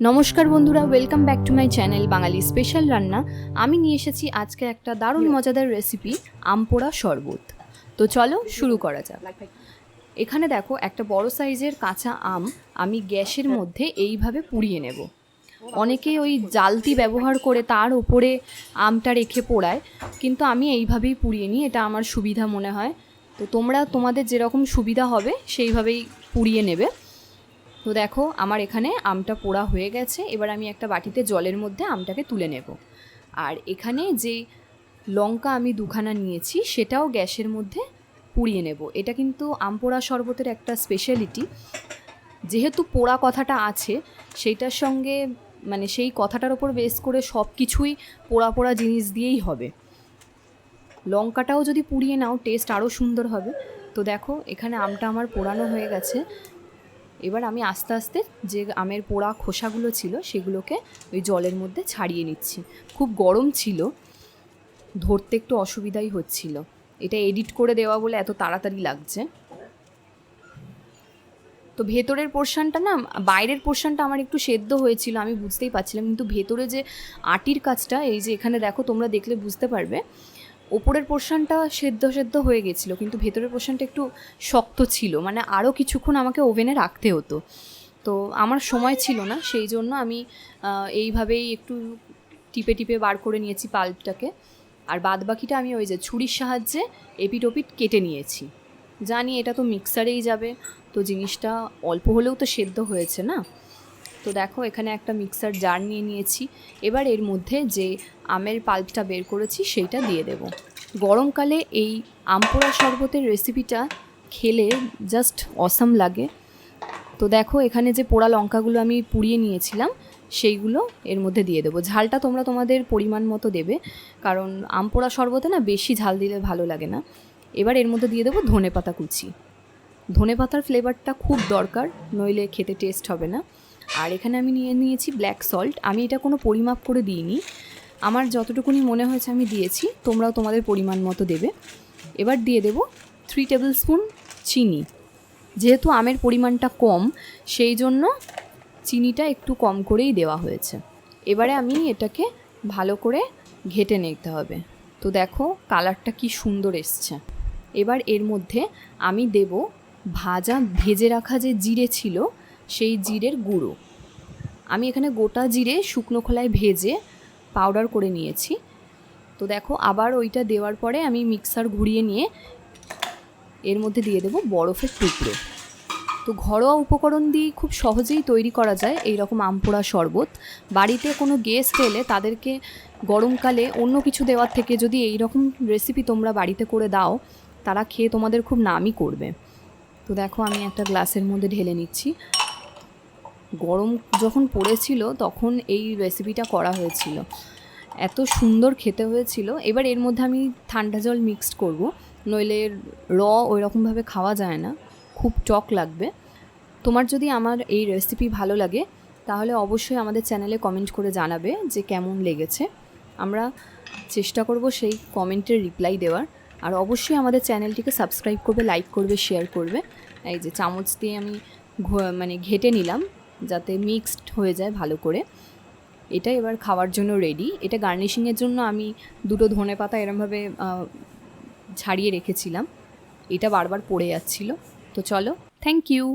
নমস্কার বন্ধুরা, welcome back to my channel Bangali special রান্না। আমি নিয়ে এসেছি আজকে একটা দারুণ মজাদার রেসিপি, আম পোড়া শরবত। তো চলো শুরু করা যাক। এখানে দেখো একটা বড় সাইজের কাঁচা আম আমি গ্যাসের মধ্যে এইভাবে পুড়িয়ে নেব। অনেকে ওই জালতি ব্যবহার করে তার ওপরে আমটা রেখে পোড়ায়, কিন্তু আমি এইভাবেই পুড়িয়ে নিই, এটা আমার সুবিধা মনে হয়। তো তোমরা তোমাদের যেরকম সুবিধা হবে সেইভাবেই পুড়িয়ে নেবে। তো দেখো আমার এখানে আমটা পোড়া হয়ে গেছে। এবার আমি একটা বাটিতে জলের মধ্যে আমটাকে তুলে নেব। আর এখানে যে লঙ্কা আমি দুখানা নিয়েছি সেটাও গ্যাসের মধ্যে পুড়িয়ে নেব। এটা কিন্তু আম পোড়া শরবতের একটা স্পেশালিটি। যেহেতু পোড়া কথাটা আছে, সেইটার সঙ্গে মানে সেই কথাটার ওপর বেস করে সব কিছুই পোড়া পোড়া জিনিস দিয়েই হবে। লঙ্কাটাও যদি পুড়িয়ে নাও টেস্ট আরও সুন্দর হবে। তো দেখো এখানে আমটা আমার পোড়ানো হয়ে গেছে। এবার আমি আস্তে আস্তে যে আমের পোড়া খোসাগুলো ছিল সেগুলোকে ওই জলের মধ্যে ছাড়িয়ে নিচ্ছি। খুব গরম ছিল, ধরতে একটু অসুবিধাই হচ্ছিল। এটা এডিট করে দেওয়া বলে এত তাড়াতাড়ি লাগছে। তো ভেতরের পোর্শনটা না, বাইরের পোর্শনটা আমার একটু সেদ্ধ হয়েছিল, আমি বুঝতেই পারছিলাম, কিন্তু ভেতরে যে আটির কাজটা, এই যে এখানে দেখো তোমরা দেখলে বুঝতে পারবে, ওপরের পোর্শনটা সেদ্ধ হয়ে গেছিলো, কিন্তু ভেতরের পোর্শনটা একটু শক্ত ছিল, মানে আরও কিছুক্ষণ আমাকে ওভেনে রাখতে হতো। তো আমার সময় ছিল না, সেই জন্য আমি এইভাবেই একটু টিপে টিপে বার করে নিয়েছি পাল্পটাকে। আর বাদবাকিটা আমি ওই যে ছুরির সাহায্যে এপিট ওপিট কেটে নিয়েছি। জানি এটা তো মিক্সারেই যাবে, তো জিনিসটা অল্প হলেও তো সেদ্ধ হয়েছে না। তো দেখো এখানে একটা মিক্সার জার নিয়ে নিয়েছি। এবার এর মধ্যে যে আমের পাল্পটা বের করেছি সেইটা দিয়ে দেব। গরমকালে এই আম পোড়া শরবতের রেসিপিটা খেলে জাস্ট অসাম লাগে। তো দেখো এখানে যে পোড়া লঙ্কাগুলো আমি পুড়িয়ে নিয়েছিলাম সেইগুলো এর মধ্যে দিয়ে দেবো। ঝালটা তোমরা তোমাদের পরিমাণ মতো দেবে, কারণ আম পোড়া শরবতে না বেশি ঝাল দিলে ভালো লাগে না। এবার এর মধ্যে দিয়ে দেবো ধনেপাতা কুচি। ধনেপাতার ফ্লেভারটা খুব দরকার, নইলে খেতে টেস্ট হবে না। আর এখানে আমি নিয়েছি ব্ল্যাক সল্ট। আমি এটা কোনো পরিমাপ করে দিইনি, আমার যতটুকুনি মনে হয়েছে আমি দিয়েছি, তোমরাও তোমাদের পরিমাণ মতো দেবে। এবার দিয়ে দেব 3 টেবিল স্পুন চিনি। যেহেতু আমের পরিমাণটা কম, সেই জন্য চিনিটা একটু কম করেই দেওয়া হয়েছে। এবারে আমি এটাকে ভালো করে ঘেটে নিতে হবে। তো দেখো কালারটা কি সুন্দর এসছে। এবার এর মধ্যে আমি দেব ভেজে রাখা যে জিরে ছিল সেই জিরের গুঁড়ো। আমি এখানে গোটা জিরে শুকনো খোলায় ভেজে পাউডার করে নিয়েছি। তো দেখো আবার ওইটা দেওয়ার পরে আমি মিক্সার ঘুরিয়ে নিয়ে এর মধ্যে দিয়ে দেবো বরফের টুকরো। তো ঘরোয়া উপকরণ দিয়ে খুব সহজেই তৈরি করা যায় এই রকম আম পোড়া শরবত। বাড়িতে কোনো গেস্ট এলে তাদেরকে গরমকালে অন্য কিছু দেওয়ার থেকে যদি এই রকম রেসিপি তোমরা বাড়িতে করে দাও, তারা খেয়ে তোমাদের খুব নামই করবে। তো দেখো আমি একটা গ্লাসের মধ্যে ঢেলে নিচ্ছি। গরম যখন পড়েছিল তখন এই রেসিপিটা করা হয়েছিল, এত সুন্দর খেতে হয়েছিল। এবার এর মধ্যে আমি ঠান্ডা জল মিক্সড করব, নইলে ওই রকমভাবে খাওয়া যায় না, খুব টক লাগবে। তোমার যদি আমার এই রেসিপি ভালো লাগে তাহলে অবশ্যই আমাদের চ্যানেলে কমেন্ট করে জানাবে যে কেমন লেগেছে। আমরা চেষ্টা করব সেই কমেন্টের রিপ্লাই দেওয়ার। আর অবশ্যই আমাদের চ্যানেলটিকে সাবস্ক্রাইব করবে, লাইক করবে, শেয়ার করবে। এই যে চামচ দিয়ে আমি ঘেটে নিলাম যাতে মিক্সড হয়ে যায় ভালো করে। এটা এবার খাওয়ার জন্য রেডি। এটা গার্নিশিংয়ের জন্য আমি 2টো ধনেপাতা এরমভাবে ছাড়িয়ে রেখেছিলাম, এটা বারবার পড়ে যাচ্ছিল। তো চলো, থ্যাংক ইউ।